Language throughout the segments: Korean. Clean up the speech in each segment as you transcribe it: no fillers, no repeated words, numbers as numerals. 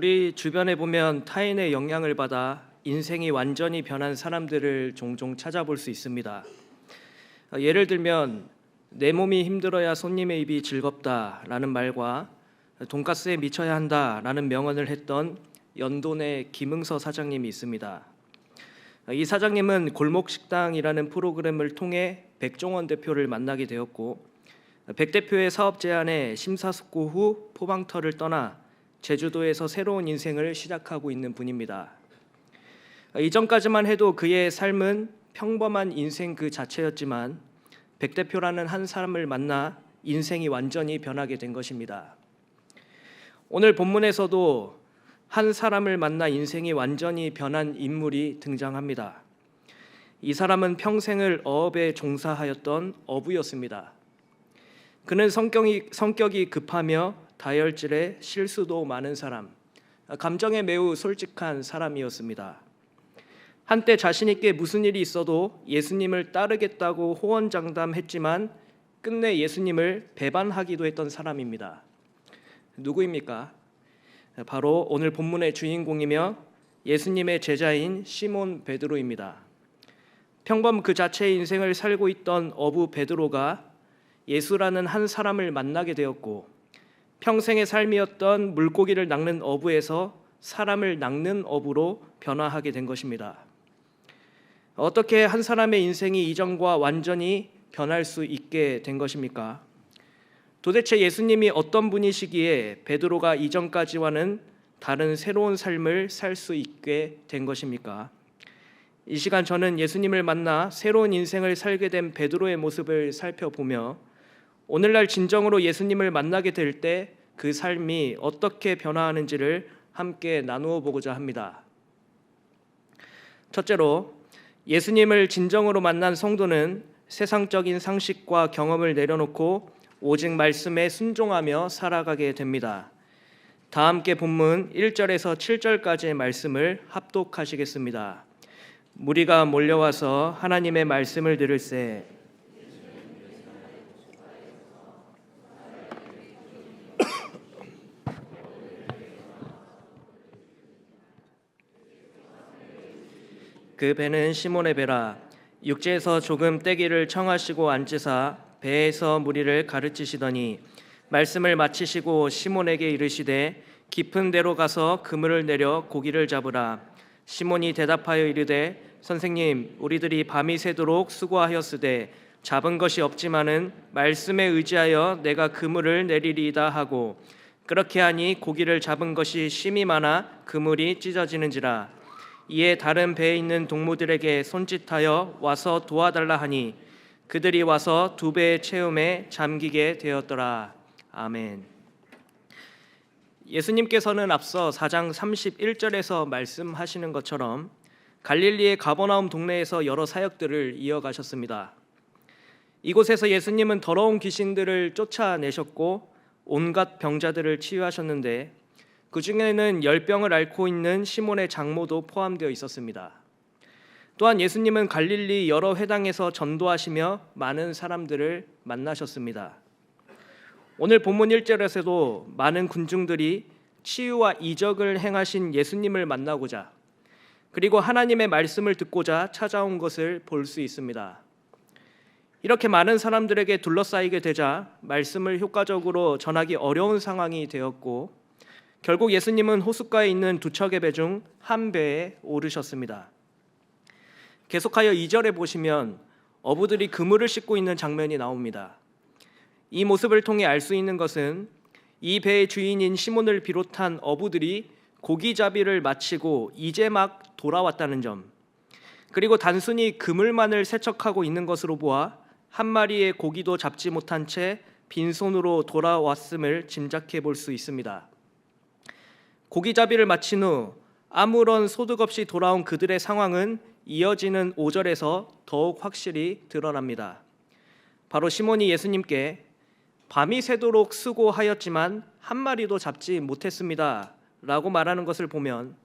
우리 주변에 보면 타인의 영향을 받아 인생이 완전히 변한 사람들을 종종 찾아볼 수 있습니다. 예를 들면 내 몸이 힘들어야 손님의 입이 즐겁다라는 말과 돈가스에 미쳐야 한다라는 명언을 했던 연돈의 김응서 사장님이 있습니다. 이 사장님은 골목식당이라는 프로그램을 통해 백종원 대표를 만나게 되었고, 백 대표의 사업 제안에 심사숙고 후 포방터를 떠나 제주도에서 새로운 인생을 시작하고 있는 분입니다. 이전까지만 해도 그의 삶은 평범한 인생 그 자체였지만 백 대표라는 한 사람을 만나 인생이 완전히 변하게 된 것입니다. 오늘 본문에서도 한 사람을 만나 인생이 완전히 변한 인물이 등장합니다. 이 사람은 평생을 어업에 종사하였던 어부였습니다. 그는 성격이 급하며 다혈질에 실수도 많은 사람, 감정에 매우 솔직한 사람이었습니다. 한때 자신 있게 무슨 일이 있어도 예수님을 따르겠다고 호언장담했지만 끝내 예수님을 배반하기도 했던 사람입니다. 누구입니까? 바로 오늘 본문의 주인공이며 예수님의 제자인 시몬 베드로입니다. 평범 그 자체의 인생을 살고 있던 어부 베드로가 예수라는 한 사람을 만나게 되었고, 평생의 삶이었던 물고기를 낚는 어부에서 사람을 낚는 어부로 변화하게 된 것입니다. 어떻게 한 사람의 인생이 이전과 완전히 변할 수 있게 된 것입니까? 도대체 예수님이 어떤 분이시기에 베드로가 이전까지와는 다른 새로운 삶을 살 수 있게 된 것입니까? 이 시간 저는 예수님을 만나 새로운 인생을 살게 된 베드로의 모습을 살펴보며 오늘날 진정으로 예수님을 만나게 될 때 그 삶이 어떻게 변화하는지를 함께 나누어 보고자 합니다. 첫째로, 예수님을 진정으로 만난 성도는 세상적인 상식과 경험을 내려놓고 오직 말씀에 순종하며 살아가게 됩니다. 다 함께 본문 1절에서 7절까지의 말씀을 합독하시겠습니다. 무리가 몰려와서 하나님의 말씀을 들을새 그 배는 시몬의 배라. 육지에서 조금 떼기를 청하시고 앉으사 배에서 무리를 가르치시더니 말씀을 마치시고 시몬에게 이르시되 깊은 데로 가서 그물을 내려 고기를 잡으라. 시몬이 대답하여 이르되 선생님, 우리들이 밤이 새도록 수고하였으되 잡은 것이 없지만은 말씀에 의지하여 내가 그물을 내리리이다 하고, 그렇게 하니 고기를 잡은 것이 심이 많아 그물이 찢어지는지라. 이에 다른 배에 있는 동무들에게 손짓하여 와서 도와달라 하니 그들이 와서 두 배의 채움에 잠기게 되었더라. 아멘. 예수님께서는 앞서 4장 31절에서 말씀하시는 것처럼 갈릴리의 가버나움 동네에서 여러 사역들을 이어가셨습니다. 이곳에서 예수님은 더러운 귀신들을 쫓아내셨고 온갖 병자들을 치유하셨는데 그 중에는 열병을 앓고 있는 시몬의 장모도 포함되어 있었습니다. 또한 예수님은 갈릴리 여러 회당에서 전도하시며 많은 사람들을 만나셨습니다. 오늘 본문 1절에서도 많은 군중들이 치유와 이적을 행하신 예수님을 만나고자, 그리고 하나님의 말씀을 듣고자 찾아온 것을 볼 수 있습니다. 이렇게 많은 사람들에게 둘러싸이게 되자 말씀을 효과적으로 전하기 어려운 상황이 되었고, 결국 예수님은 호숫가에 있는 두 척의 배 중 한 배에 오르셨습니다. 계속하여 2절에 보시면 어부들이 그물을 싣고 있는 장면이 나옵니다. 이 모습을 통해 알 수 있는 것은 이 배의 주인인 시몬을 비롯한 어부들이 고기잡이를 마치고 이제 막 돌아왔다는 점, 그리고 단순히 그물만을 세척하고 있는 것으로 보아 한 마리의 고기도 잡지 못한 채 빈손으로 돌아왔음을 짐작해 볼 수 있습니다. 고기잡이를 마친 후 아무런 소득 없이 돌아온 그들의 상황은 이어지는 5절에서 더욱 확실히 드러납니다. 바로 시몬이 예수님께 밤이 새도록 수고하였지만 한 마리도 잡지 못했습니다 라고 말하는 것을 보면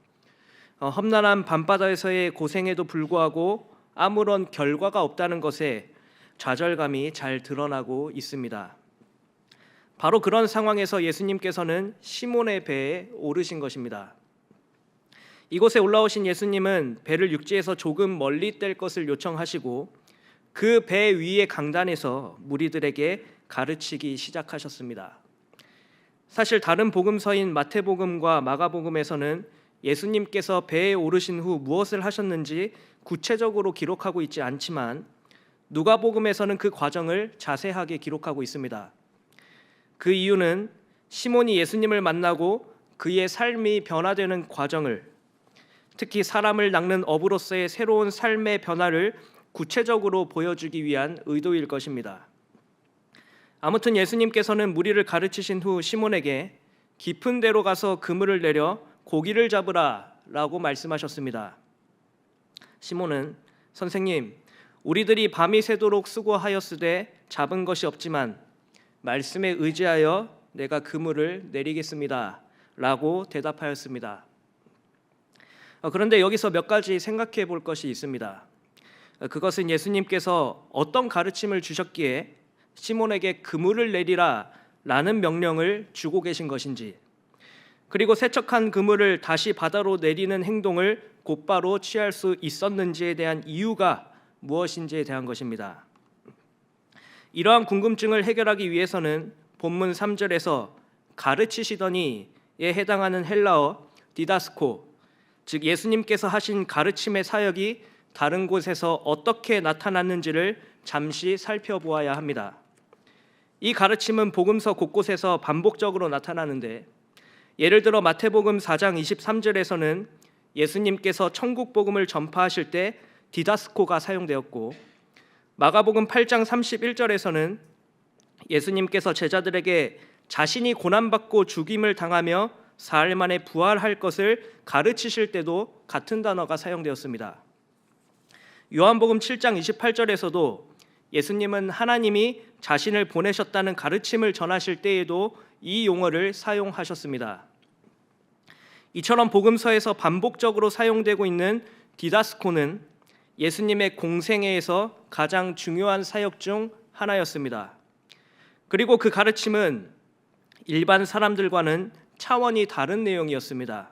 험난한 밤바다에서의 고생에도 불구하고 아무런 결과가 없다는 것에 좌절감이 잘 드러나고 있습니다. 바로 그런 상황에서 예수님께서는 시몬의 배에 오르신 것입니다. 이곳에 올라오신 예수님은 배를 육지에서 조금 멀리 뗄 것을 요청하시고 그 배 위의 강단에서 무리들에게 가르치기 시작하셨습니다. 사실 다른 복음서인 마태복음과 마가복음에서는 예수님께서 배에 오르신 후 무엇을 하셨는지 구체적으로 기록하고 있지 않지만 누가복음에서는 그 과정을 자세하게 기록하고 있습니다. 그 이유는 시몬이 예수님을 만나고 그의 삶이 변화되는 과정을, 특히 사람을 낚는 어부로서의 새로운 삶의 변화를 구체적으로 보여주기 위한 의도일 것입니다. 아무튼 예수님께서는 무리를 가르치신 후 시몬에게 깊은 데로 가서 그물을 내려 고기를 잡으라 라고 말씀하셨습니다. 시몬은 선생님, 우리들이 밤이 새도록 수고하였으되 잡은 것이 없지만 말씀에 의지하여 내가 그물을 내리겠습니다 라고 대답하였습니다. 그런데 여기서 몇 가지 생각해 볼 것이 있습니다. 그것은 예수님께서 어떤 가르침을 주셨기에 시몬에게 그물을 내리라 라는 명령을 주고 계신 것인지, 그리고 세척한 그물을 다시 바다로 내리는 행동을 곧바로 취할 수 있었는지에 대한 이유가 무엇인지에 대한 것입니다. 이러한 궁금증을 해결하기 위해서는 본문 3절에서 가르치시더니에 해당하는 헬라어 디다스코, 즉 예수님께서 하신 가르침의 사역이 다른 곳에서 어떻게 나타났는지를 잠시 살펴보아야 합니다. 이 가르침은 복음서 곳곳에서 반복적으로 나타나는데, 예를 들어 마태복음 4장 23절에서는 예수님께서 천국 복음을 전파하실 때 디다스코가 사용되었고, 마가복음 8장 31절에서는 예수님께서 제자들에게 자신이 고난받고 죽임을 당하며 사흘 만에 부활할 것을 가르치실 때도 같은 단어가 사용되었습니다. 요한복음 7장 28절에서도 예수님은 하나님이 자신을 보내셨다는 가르침을 전하실 때에도 이 용어를 사용하셨습니다. 이처럼 복음서에서 반복적으로 사용되고 있는 디다스코는 예수님의 공생애에서 가장 중요한 사역 중 하나였습니다. 그리고 그 가르침은 일반 사람들과는 차원이 다른 내용이었습니다.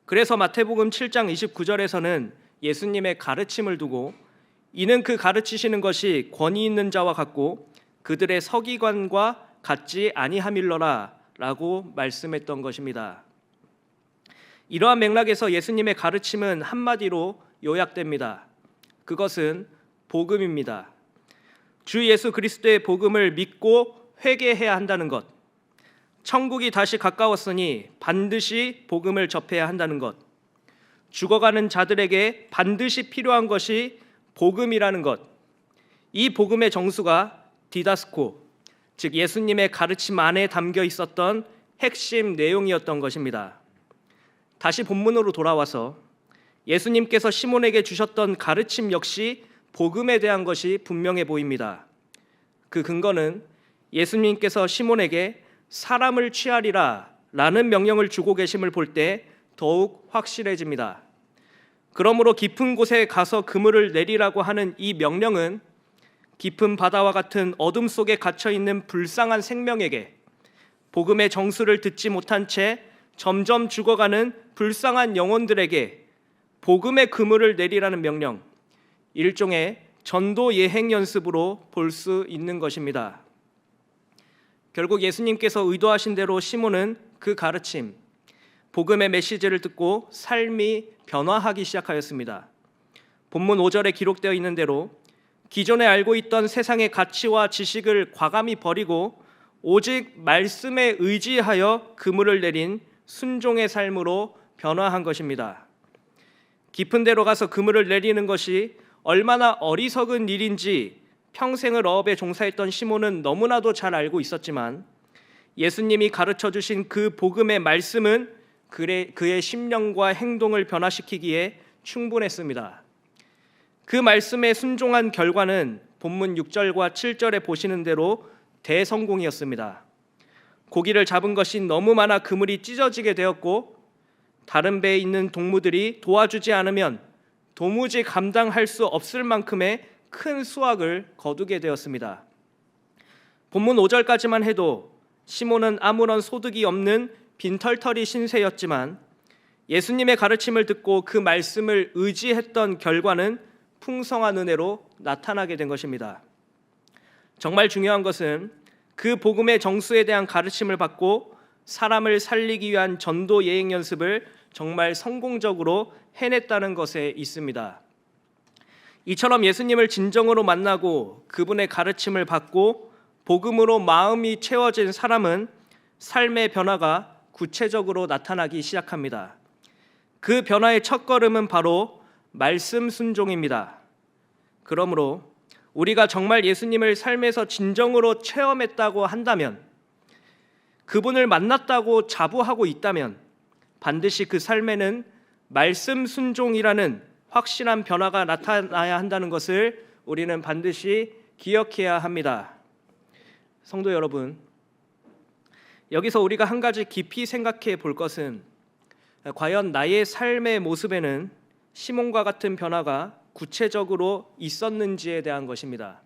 그래서 마태복음 7장 29절에서는 예수님의 가르침을 두고 이는 그 가르치시는 것이 권위 있는 자와 같고 그들의 서기관과 같지 아니함일러라 라고 말씀했던 것입니다. 이러한 맥락에서 예수님의 가르침은 한마디로 요약됩니다. 그것은 복음입니다. 주 예수 그리스도의 복음을 믿고 회개해야 한다는 것, 천국이 다시 가까웠으니 반드시 복음을 접해야 한다는 것, 죽어가는 자들에게 반드시 필요한 것이 복음이라는 것, 이 복음의 정수가 디다스코, 즉 예수님의 가르침 안에 담겨 있었던 핵심 내용이었던 것입니다. 다시 본문으로 돌아와서 예수님께서 시몬에게 주셨던 가르침 역시 복음에 대한 것이 분명해 보입니다. 그 근거는 예수님께서 시몬에게 사람을 취하리라 라는 명령을 주고 계심을 볼 때 더욱 확실해집니다. 그러므로 깊은 곳에 가서 그물을 내리라고 하는 이 명령은 깊은 바다와 같은 어둠 속에 갇혀있는 불쌍한 생명에게, 복음의 정수를 듣지 못한 채 점점 죽어가는 불쌍한 영혼들에게 복음의 그물을 내리라는 명령, 일종의 전도 예행 연습으로 볼 수 있는 것입니다. 결국 예수님께서 의도하신 대로 시몬은 그 가르침, 복음의 메시지를 듣고 삶이 변화하기 시작하였습니다. 본문 5절에 기록되어 있는 대로 기존에 알고 있던 세상의 가치와 지식을 과감히 버리고 오직 말씀에 의지하여 그물을 내린 순종의 삶으로 변화한 것입니다. 깊은 데로 가서 그물을 내리는 것이 얼마나 어리석은 일인지 평생을 어업에 종사했던 시몬은 너무나도 잘 알고 있었지만 예수님이 가르쳐 주신 그 복음의 말씀은 그의 심령과 행동을 변화시키기에 충분했습니다. 그 말씀에 순종한 결과는 본문 6절과 7절에 보시는 대로 대성공이었습니다. 고기를 잡은 것이 너무 많아 그물이 찢어지게 되었고 다른 배에 있는 동무들이 도와주지 않으면 도무지 감당할 수 없을 만큼의 큰 수확을 거두게 되었습니다. 본문 5절까지만 해도 시몬은 아무런 소득이 없는 빈털터리 신세였지만 예수님의 가르침을 듣고 그 말씀을 의지했던 결과는 풍성한 은혜로 나타나게 된 것입니다. 정말 중요한 것은 그 복음의 정수에 대한 가르침을 받고 사람을 살리기 위한 전도 예행 연습을 정말 성공적으로 해냈다는 것에 있습니다. 이처럼 예수님을 진정으로 만나고 그분의 가르침을 받고 복음으로 마음이 채워진 사람은 삶의 변화가 구체적으로 나타나기 시작합니다. 그 변화의 첫걸음은 바로 말씀 순종입니다. 그러므로 우리가 정말 예수님을 삶에서 진정으로 체험했다고 한다면, 그분을 만났다고 자부하고 있다면 반드시 그 삶에는 말씀 순종이라는 확실한 변화가 나타나야 한다는 것을 우리는 반드시 기억해야 합니다. 성도 여러분, 여기서 우리가 한 가지 깊이 생각해 볼 것은 과연 나의 삶의 모습에는 시몬과 같은 변화가 구체적으로 있었는지에 대한 것입니다.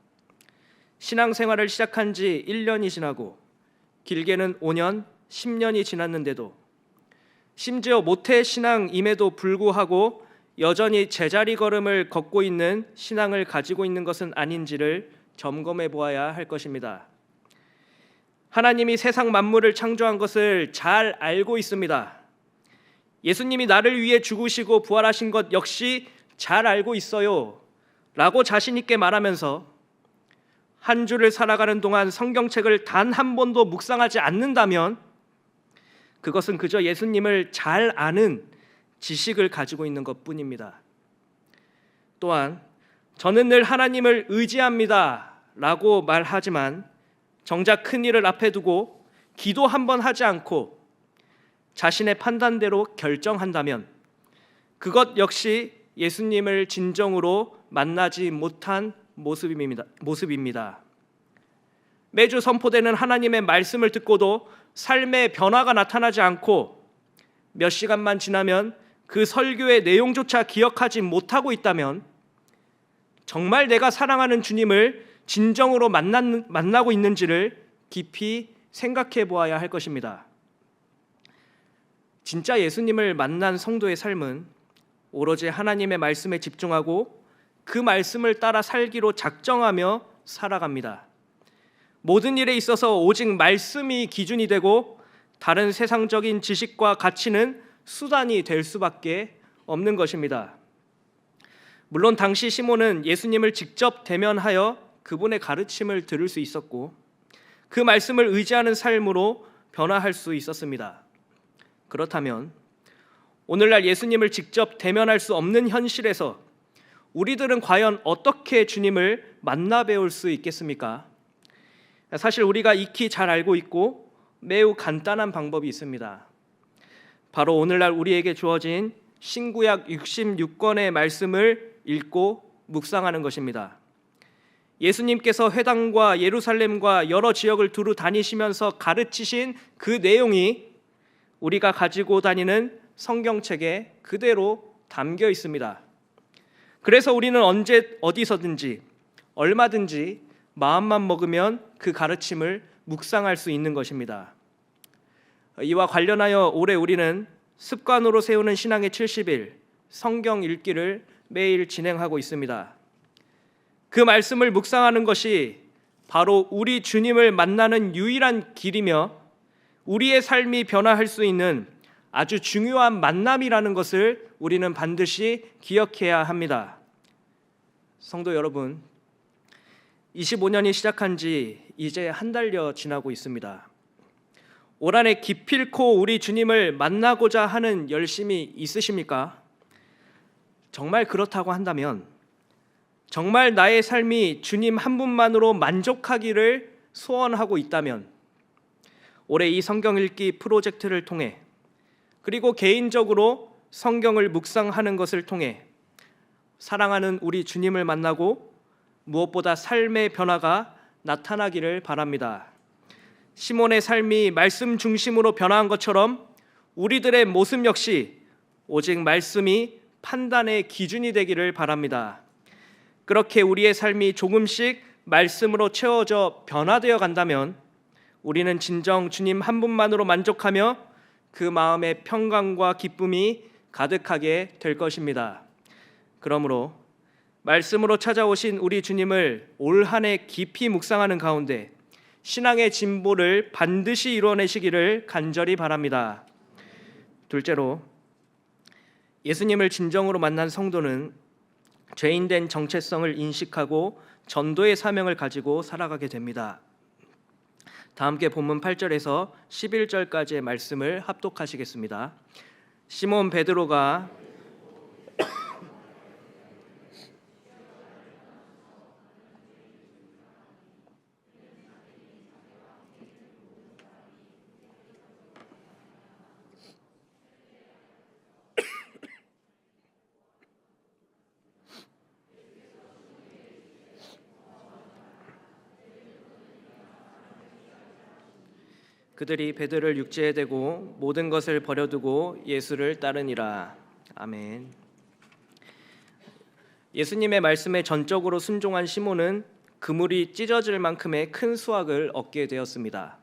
신앙생활을 시작한 지 1년이 지나고 길게는 5년, 10년이 지났는데도 심지어 모태 신앙임에도 불구하고 여전히 제자리 걸음을 걷고 있는 신앙을 가지고 있는 것은 아닌지를 점검해 보아야 할 것입니다. 하나님이 세상 만물을 창조한 것을 잘 알고 있습니다. 예수님이 나를 위해 죽으시고 부활하신 것 역시 잘 알고 있어요 라고 자신 있게 말하면서 한 주를 살아가는 동안 성경책을 단 한 번도 묵상하지 않는다면 그것은 그저 예수님을 잘 아는 지식을 가지고 있는 것뿐입니다. 또한 저는 늘 하나님을 의지합니다 라고 말하지만 정작 큰 일을 앞에 두고 기도 한 번 하지 않고 자신의 판단대로 결정한다면 그것 역시 예수님을 진정으로 만나지 못한 모습입니다. 매주 선포되는 하나님의 말씀을 듣고도 삶의 변화가 나타나지 않고 몇 시간만 지나면 그 설교의 내용조차 기억하지 못하고 있다면 정말 내가 사랑하는 주님을 진정으로 만나고 있는지를 깊이 생각해 보아야 할 것입니다. 진짜 예수님을 만난 성도의 삶은 오로지 하나님의 말씀에 집중하고 그 말씀을 따라 살기로 작정하며 살아갑니다. 모든 일에 있어서 오직 말씀이 기준이 되고 다른 세상적인 지식과 가치는 수단이 될 수밖에 없는 것입니다. 물론 당시 시몬은 예수님을 직접 대면하여 그분의 가르침을 들을 수 있었고 그 말씀을 의지하는 삶으로 변화할 수 있었습니다. 그렇다면 오늘날 예수님을 직접 대면할 수 없는 현실에서 우리들은 과연 어떻게 주님을 만나 배울 수 있겠습니까? 사실 우리가 익히 잘 알고 있고 매우 간단한 방법이 있습니다. 바로 오늘날 우리에게 주어진 신구약 66권의 말씀을 읽고 묵상하는 것입니다. 예수님께서 회당과 예루살렘과 여러 지역을 두루 다니시면서 가르치신 그 내용이 우리가 가지고 다니는 성경책에 그대로 담겨 있습니다. 그래서 우리는 언제 어디서든지 얼마든지 마음만 먹으면 그 가르침을 묵상할 수 있는 것입니다. 이와 관련하여 올해 우리는 습관으로 세우는 신앙의 70일 성경 읽기를 매일 진행하고 있습니다. 그 말씀을 묵상하는 것이 바로 우리 주님을 만나는 유일한 길이며 우리의 삶이 변화할 수 있는 아주 중요한 만남이라는 것을 우리는 반드시 기억해야 합니다. 성도 여러분, 25년이 시작한 지 이제 한 달여 지나고 있습니다. 올 한해 기필코 우리 주님을 만나고자 하는 열심이 있으십니까? 정말 그렇다고 한다면, 정말 나의 삶이 주님 한 분만으로 만족하기를 소원하고 있다면 올해 이 성경 읽기 프로젝트를 통해 그리고 개인적으로 성경을 묵상하는 것을 통해 사랑하는 우리 주님을 만나고 무엇보다 삶의 변화가 나타나기를 바랍니다. 시몬의 삶이 말씀 중심으로 변화한 것처럼 우리들의 모습 역시 오직 말씀이 판단의 기준이 되기를 바랍니다. 그렇게 우리의 삶이 조금씩 말씀으로 채워져 변화되어 간다면 우리는 진정 주님 한 분만으로 만족하며 그 마음에 평강과 기쁨이 가득하게 될 것입니다. 그러므로 말씀으로 찾아오신 우리 주님을 올 한 해 깊이 묵상하는 가운데 신앙의 진보를 반드시 이뤄내시기를 간절히 바랍니다. 둘째로, 예수님을 진정으로 만난 성도는 죄인된 정체성을 인식하고 전도의 사명을 가지고 살아가게 됩니다. 다 함께 본문 8절에서 11절까지의 말씀을 합독하시겠습니다. 시몬 베드로가 그들이 베드로를 육지에 대고 모든 것을 버려두고 예수를 따르니라. 아멘. 예수님의 말씀에 전적으로 순종한 시몬은 그물이 찢어질 만큼의 큰 수확을 얻게 되었습니다.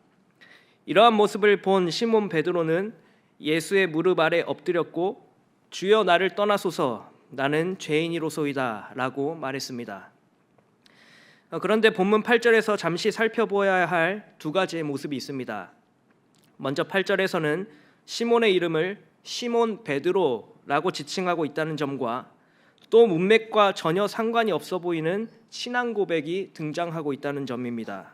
이러한 모습을 본 시몬 베드로는 예수의 무릎 아래 엎드렸고 주여 나를 떠나소서 나는 죄인이로소이다 라고 말했습니다. 그런데 본문 8절에서 잠시 살펴보아야 할 두 가지의 모습이 있습니다. 먼저 8절에서는 시몬의 이름을 시몬 베드로라고 지칭하고 있다는 점과 또 문맥과 전혀 상관이 없어 보이는 신앙 고백이 등장하고 있다는 점입니다.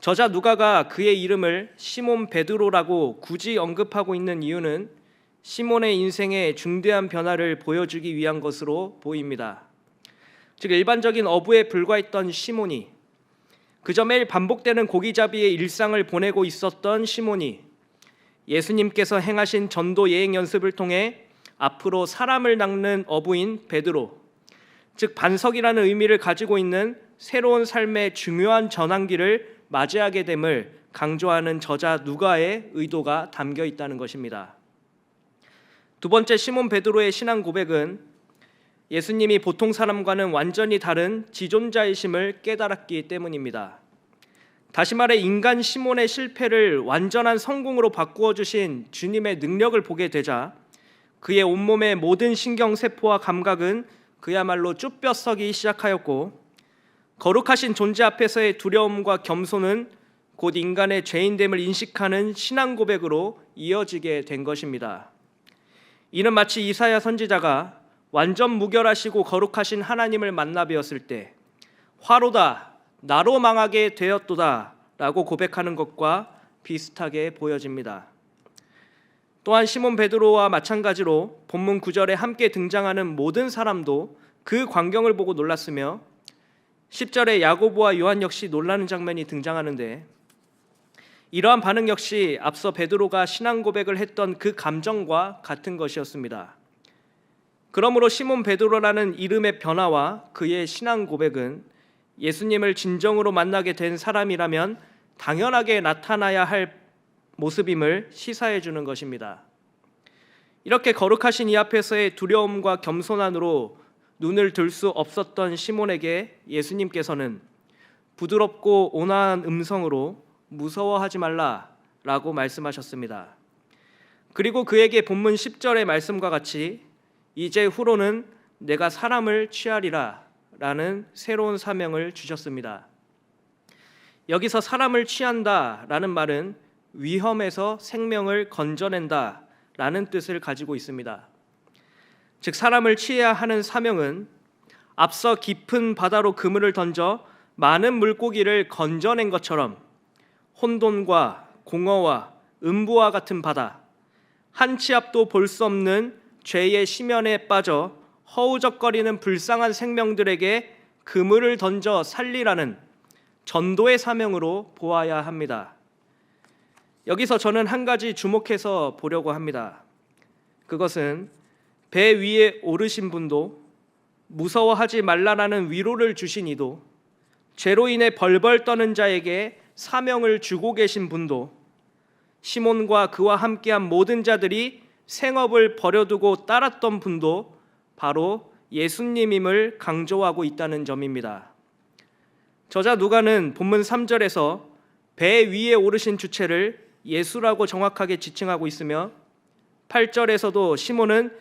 저자 누가가 그의 이름을 시몬 베드로라고 굳이 언급하고 있는 이유는 시몬의 인생에 중대한 변화를 보여주기 위한 것으로 보입니다. 즉 일반적인 어부에 불과했던 시몬이 그저 매일 반복되는 고기잡이의 일상을 보내고 있었던 시몬이 예수님께서 행하신 전도 예행 연습을 통해 앞으로 사람을 낚는 어부인 베드로, 즉 반석이라는 의미를 가지고 있는 새로운 삶의 중요한 전환기를 맞이하게 됨을 강조하는 저자 누가의 의도가 담겨 있다는 것입니다. 두 번째, 시몬 베드로의 신앙 고백은 예수님이 보통 사람과는 완전히 다른 지존자이심을 깨달았기 때문입니다. 다시 말해 인간 시몬의 실패를 완전한 성공으로 바꾸어 주신 주님의 능력을 보게 되자 그의 온몸의 모든 신경세포와 감각은 그야말로 쭈뼛서기 시작하였고 거룩하신 존재 앞에서의 두려움과 겸손은 곧 인간의 죄인됨을 인식하는 신앙 고백으로 이어지게 된 것입니다. 이는 마치 이사야 선지자가 완전 무결하시고 거룩하신 하나님을 만나 뵈었을 때 화로다 나로 망하게 되었도다 라고 고백하는 것과 비슷하게 보여집니다. 또한 시몬 베드로와 마찬가지로 본문 9절에 함께 등장하는 모든 사람도 그 광경을 보고 놀랐으며 10절에 야고보와 요한 역시 놀라는 장면이 등장하는데 이러한 반응 역시 앞서 베드로가 신앙 고백을 했던 그 감정과 같은 것이었습니다. 그러므로 시몬 베드로라는 이름의 변화와 그의 신앙 고백은 예수님을 진정으로 만나게 된 사람이라면 당연하게 나타나야 할 모습임을 시사해 주는 것입니다. 이렇게 거룩하신 이 앞에서의 두려움과 겸손함으로 눈을 들 수 없었던 시몬에게 예수님께서는 부드럽고 온화한 음성으로 무서워하지 말라라고 말씀하셨습니다. 그리고 그에게 본문 10절의 말씀과 같이 이제 후로는 내가 사람을 취하리라 라는 새로운 사명을 주셨습니다. 여기서 사람을 취한다 라는 말은 위험에서 생명을 건져낸다 라는 뜻을 가지고 있습니다. 즉 사람을 취해야 하는 사명은 앞서 깊은 바다로 그물을 던져 많은 물고기를 건져낸 것처럼 혼돈과 공허와 음부와 같은 바다, 한 치 앞도 볼 수 없는 죄의 심연에 빠져 허우적거리는 불쌍한 생명들에게 그물을 던져 살리라는 전도의 사명으로 보아야 합니다. 여기서 저는 한 가지 주목해서 보려고 합니다. 그것은 배 위에 오르신 분도 무서워하지 말라라는 위로를 주신 이도 죄로 인해 벌벌 떠는 자에게 사명을 주고 계신 분도 시몬과 그와 함께한 모든 자들이 생업을 버려두고 따랐던 분도 바로 예수님임을 강조하고 있다는 점입니다. 저자 누가는 본문 3절에서 배 위에 오르신 주체를 예수라고 정확하게 지칭하고 있으며 8절에서도 시몬은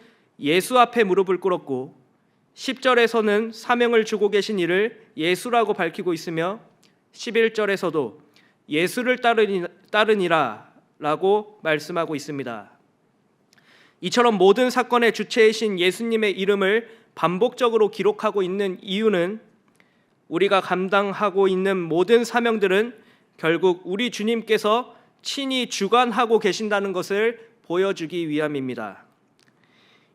예수 앞에 무릎을 꿇었고 10절에서는 사명을 주고 계신 이를 예수라고 밝히고 있으며 11절에서도 예수를 따르니라 라고 말씀하고 있습니다. 이처럼 모든 사건의 주체이신 예수님의 이름을 반복적으로 기록하고 있는 이유는 우리가 감당하고 있는 모든 사명들은 결국 우리 주님께서 친히 주관하고 계신다는 것을 보여주기 위함입니다.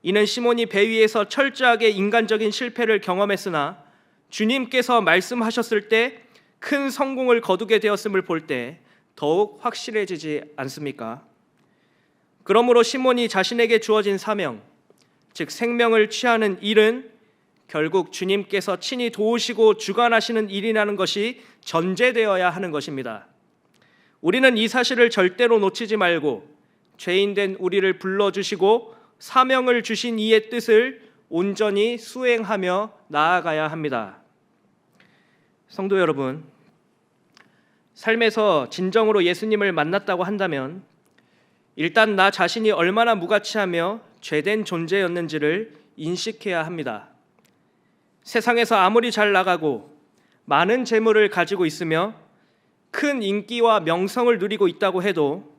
이는 시몬이 배 위에서 철저하게 인간적인 실패를 경험했으나 주님께서 말씀하셨을 때 큰 성공을 거두게 되었음을 볼 때 더욱 확실해지지 않습니까? 그러므로 시몬이 자신에게 주어진 사명, 즉 생명을 취하는 일은 결국 주님께서 친히 도우시고 주관하시는 일이라는 것이 전제되어야 하는 것입니다. 우리는 이 사실을 절대로 놓치지 말고 죄인된 우리를 불러주시고 사명을 주신 이의 뜻을 온전히 수행하며 나아가야 합니다. 성도 여러분, 삶에서 진정으로 예수님을 만났다고 한다면 일단 나 자신이 얼마나 무가치하며 죄된 존재였는지를 인식해야 합니다. 세상에서 아무리 잘 나가고 많은 재물을 가지고 있으며 큰 인기와 명성을 누리고 있다고 해도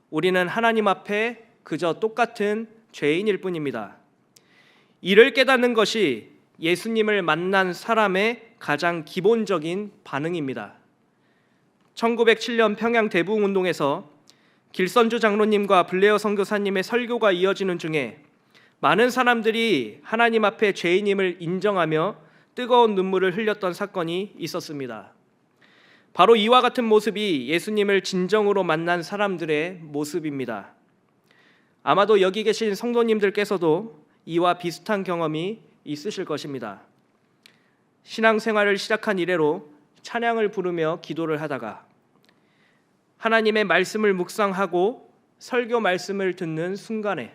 우리는 하나님 앞에 그저 똑같은 죄인일 뿐입니다. 이를 깨닫는 것이 예수님을 만난 사람의 가장 기본적인 반응입니다. 1907년 평양 대부흥운동에서 길선주 장로님과 블레어 선교사님의 설교가 이어지는 중에 많은 사람들이 하나님 앞에 죄인임을 인정하며 뜨거운 눈물을 흘렸던 사건이 있었습니다. 바로 이와 같은 모습이 예수님을 진정으로 만난 사람들의 모습입니다. 아마도 여기 계신 성도님들께서도 이와 비슷한 경험이 있으실 것입니다. 신앙생활을 시작한 이래로 찬양을 부르며 기도를 하다가 하나님의 말씀을 묵상하고 설교 말씀을 듣는 순간에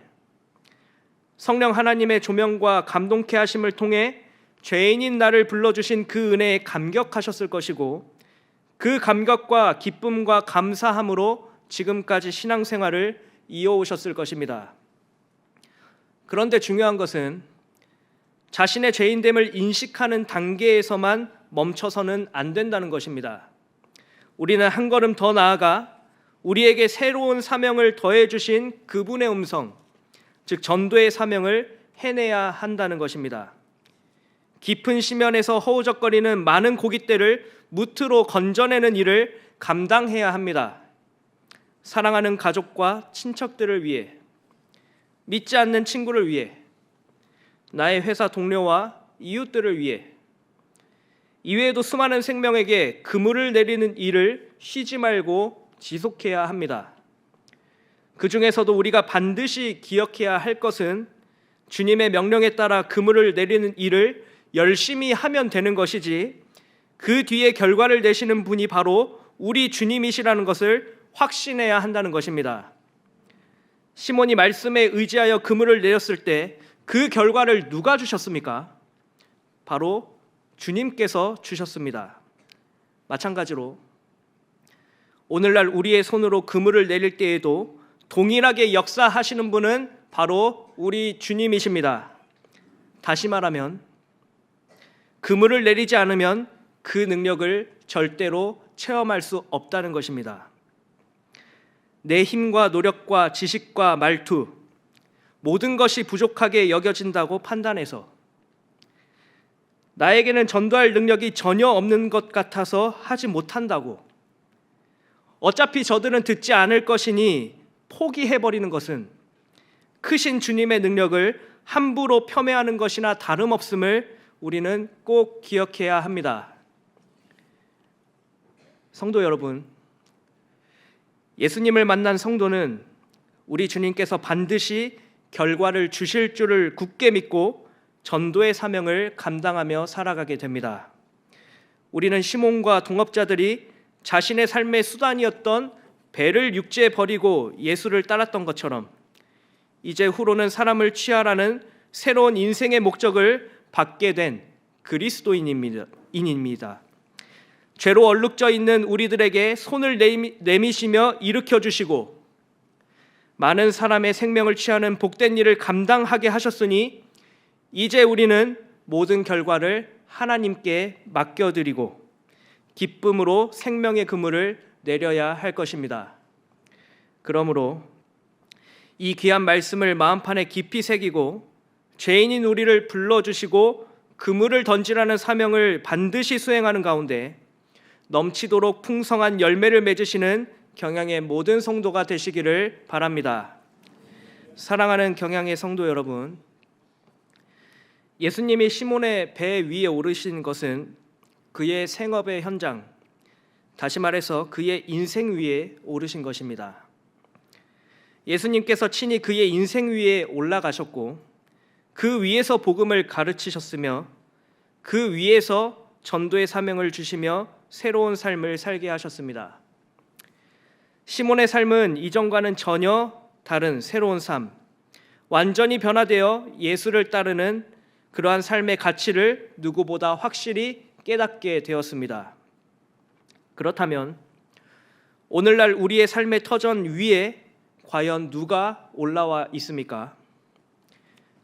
성령 하나님의 조명과 감동케 하심을 통해 죄인인 나를 불러주신 그 은혜에 감격하셨을 것이고 그 감격과 기쁨과 감사함으로 지금까지 신앙생활을 이어오셨을 것입니다. 그런데 중요한 것은 자신의 죄인됨을 인식하는 단계에서만 멈춰서는 안 된다는 것입니다. 우리는 한 걸음 더 나아가 우리에게 새로운 사명을 더해 주신 그분의 음성, 즉 전도의 사명을 해내야 한다는 것입니다. 깊은 심연에서 허우적거리는 많은 고깃대를 무트로 건져내는 일을 감당해야 합니다. 사랑하는 가족과 친척들을 위해, 믿지 않는 친구를 위해, 나의 회사 동료와 이웃들을 위해, 이외에도 수많은 생명에게 그물을 내리는 일을 쉬지 말고 지속해야 합니다. 그 중에서도 우리가 반드시 기억해야 할 것은 주님의 명령에 따라 그물을 내리는 일을 열심히 하면 되는 것이지 그 뒤에 결과를 내시는 분이 바로 우리 주님이시라는 것을 확신해야 한다는 것입니다. 시몬이 말씀에 의지하여 그물을 내렸을 때 그 결과를 누가 주셨습니까? 바로 주님께서 주셨습니다. 마찬가지로 오늘날 우리의 손으로 그물을 내릴 때에도 동일하게 역사하시는 분은 바로 우리 주님이십니다. 다시 말하면 그물을 내리지 않으면 그 능력을 절대로 체험할 수 없다는 것입니다. 내 힘과 노력과 지식과 말투, 모든 것이 부족하게 여겨진다고 판단해서 나에게는 전도할 능력이 전혀 없는 것 같아서 하지 못한다고, 어차피 저들은 듣지 않을 것이니 포기해버리는 것은 크신 주님의 능력을 함부로 폄훼하는 것이나 다름없음을 우리는 꼭 기억해야 합니다. 성도 여러분, 예수님을 만난 성도는 우리 주님께서 반드시 결과를 주실 줄을 굳게 믿고 전도의 사명을 감당하며 살아가게 됩니다. 우리는 시몬과 동업자들이 자신의 삶의 수단이었던 배를 육지에 버리고 예수를 따랐던 것처럼 이제 후로는 사람을 취하라는 새로운 인생의 목적을 받게 된 그리스도인입니다. 죄로 얼룩져 있는 우리들에게 손을 내미시며 일으켜 주시고 많은 사람의 생명을 취하는 복된 일을 감당하게 하셨으니 이제 우리는 모든 결과를 하나님께 맡겨드리고 기쁨으로 생명의 그물을 내려야 할 것입니다. 그러므로 이 귀한 말씀을 마음판에 깊이 새기고 죄인인 우리를 불러주시고 그물을 던지라는 사명을 반드시 수행하는 가운데 넘치도록 풍성한 열매를 맺으시는 경양의 모든 성도가 되시기를 바랍니다. 사랑하는 경양의 성도 여러분, 예수님이 시몬의 배 위에 오르신 것은 그의 생업의 현장, 다시 말해서 그의 인생 위에 오르신 것입니다. 예수님께서 친히 그의 인생 위에 올라가셨고 그 위에서 복음을 가르치셨으며 그 위에서 전도의 사명을 주시며 새로운 삶을 살게 하셨습니다. 시몬의 삶은 이전과는 전혀 다른 새로운 삶, 완전히 변화되어 예수를 따르는 그러한 삶의 가치를 누구보다 확실히 깨닫게 되었습니다. 그렇다면 오늘날 우리의 삶의 터전 위에 과연 누가 올라와 있습니까?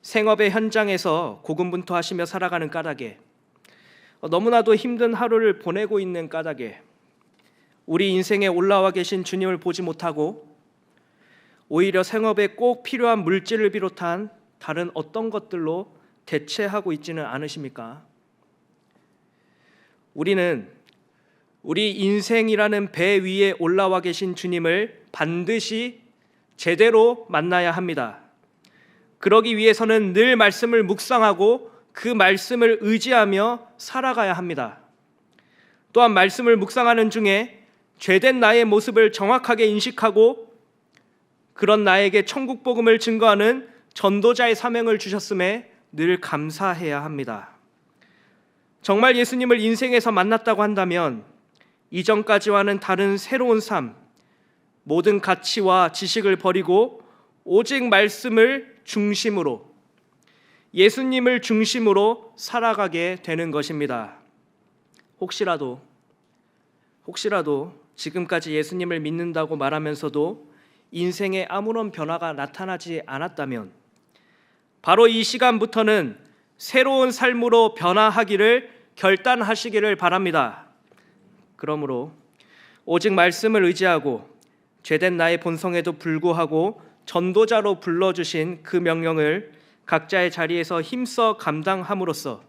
생업의 현장에서 고군분투하시며 살아가는 까닭에, 너무나도 힘든 하루를 보내고 있는 까닭에 우리 인생에 올라와 계신 주님을 보지 못하고 오히려 생업에 꼭 필요한 물질을 비롯한 다른 어떤 것들로 대체하고 있지는 않으십니까? 우리는 우리 인생이라는 배 위에 올라와 계신 주님을 반드시 제대로 만나야 합니다. 그러기 위해서는 늘 말씀을 묵상하고 그 말씀을 의지하며 살아가야 합니다. 또한 말씀을 묵상하는 중에 죄된 나의 모습을 정확하게 인식하고 그런 나에게 천국 복음을 증거하는 전도자의 사명을 주셨음에 늘 감사해야 합니다. 정말 예수님을 인생에서 만났다고 한다면 이전까지와는 다른 새로운 삶, 모든 가치와 지식을 버리고 오직 말씀을 중심으로, 예수님을 중심으로 살아가게 되는 것입니다. 혹시라도 지금까지 예수님을 믿는다고 말하면서도 인생에 아무런 변화가 나타나지 않았다면 바로 이 시간부터는 새로운 삶으로 변화하기를 결단하시기를 바랍니다. 그러므로 오직 말씀을 의지하고 죄된 나의 본성에도 불구하고 전도자로 불러주신 그 명령을 각자의 자리에서 힘써 감당함으로써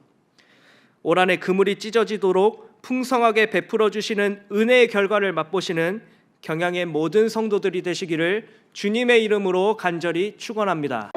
올 한해 그물이 찢어지도록 풍성하게 베풀어 주시는 은혜의 결과를 맛보시는 경양의 모든 성도들이 되시기를 주님의 이름으로 간절히 축원합니다.